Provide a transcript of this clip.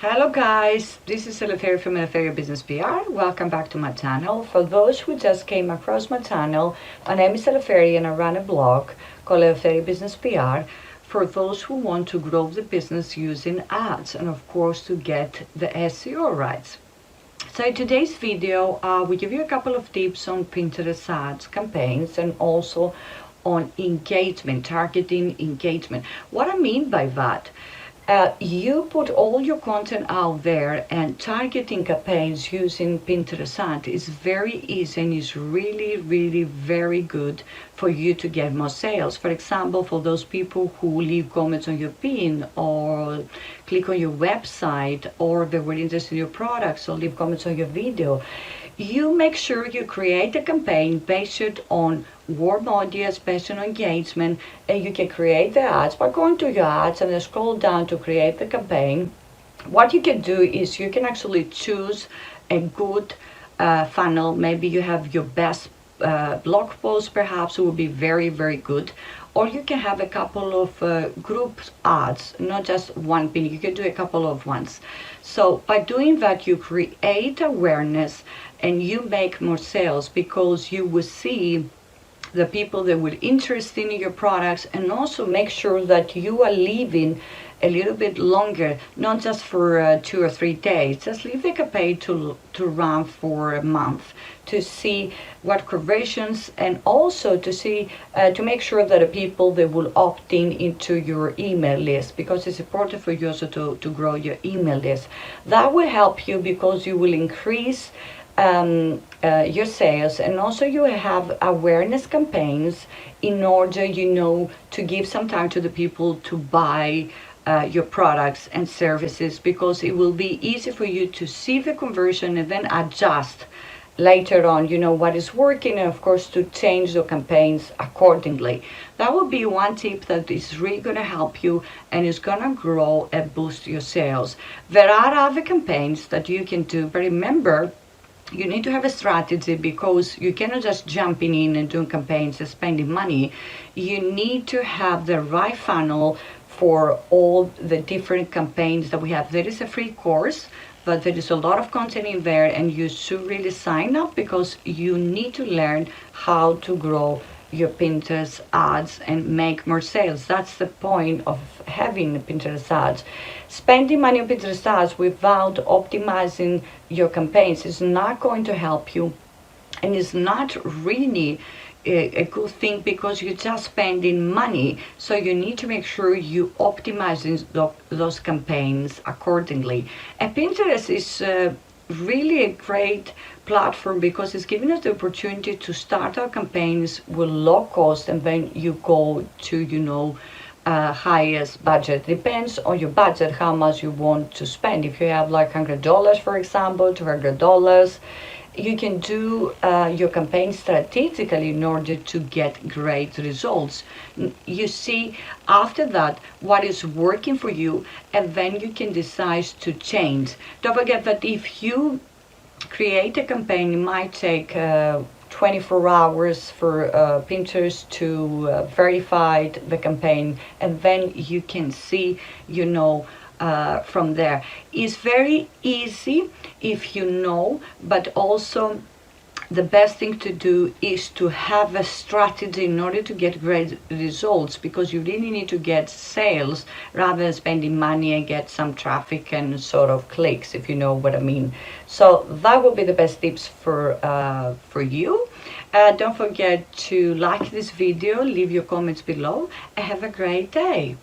Hello guys, this is Eleftheria from Eleftheria Business PR. Welcome back to my channel. For those who just came across my channel, my name is Eleftheria and I run a blog called Eleftheria Business PR for those who want to grow the business using ads and of course to get the SEO rights. So in today's video, we give you a couple of tips on Pinterest ads campaigns and also on engagement, targeting engagement. What I mean by that, you put all your content out there, and targeting campaigns using Pinterest ads is very easy and is really very good for you to get more sales. For example, for those people who leave comments on your pin or click on your website, or they were interested in your products or leave comments on your video, you make sure you create a campaign based on warm audience, based on engagement, and you can create the ads by going to your ads and then scroll down to create the campaign. What you can do is you can actually choose a good funnel. Maybe you have your best blog post, perhaps it will be very good, or you can have a couple of group ads, not just one pin. You can do a couple of ones. So by doing that, you create awareness and you make more sales, because you will see the people that were interested in your products, and also make sure that you are leaving a little bit longer, not just for 2 or 3 days. Just leave the campaign to run for a month to see what conversions, and also to see to make sure that the people that will opt in into your email list, because it's important for you also to grow your email list. That will help you because you will increase your sales, and also you have awareness campaigns in order, to give some time to the people to buy your products and services, because it will be easy for you to see the conversion and then adjust later on, what is working, and of course to change your campaigns accordingly. That will be one tip that is really going to help you and is going to grow and boost your sales. There are other campaigns that you can do, but remember, you need to have a strategy, because you cannot just jumping in and doing campaigns and spending money. You need to have the right funnel for all the different campaigns that we have. There is a free course, but there is a lot of content in there, and you should really sign up, because you need to learn how to grow your Pinterest ads and make more sales. That's the point of having Pinterest ads. Spending money on Pinterest ads without optimizing your campaigns is not going to help you, and it's not really a good thing, because you're just spending money. So you need to make sure you optimize those campaigns accordingly. And Pinterest is really a great platform, because it's giving us the opportunity to start our campaigns with low cost, and then you go to highest budget. Depends on your budget how much you want to spend. If you have like $100, for example, $200, you can do your campaign strategically in order to get great results. You see after that what is working for you, and then you can decide to change. Don't forget that if you create a campaign, it might take 24 hours for Pinterest to verify the campaign, and then you can see from there. It's very easy if you know, but also the best thing to do is to have a strategy in order to get great results, because you really need to get sales rather than spending money and get some traffic and sort of clicks, if you know what I mean. So that will be the best tips for you. Don't forget to like this video, leave your comments below, and have a great day.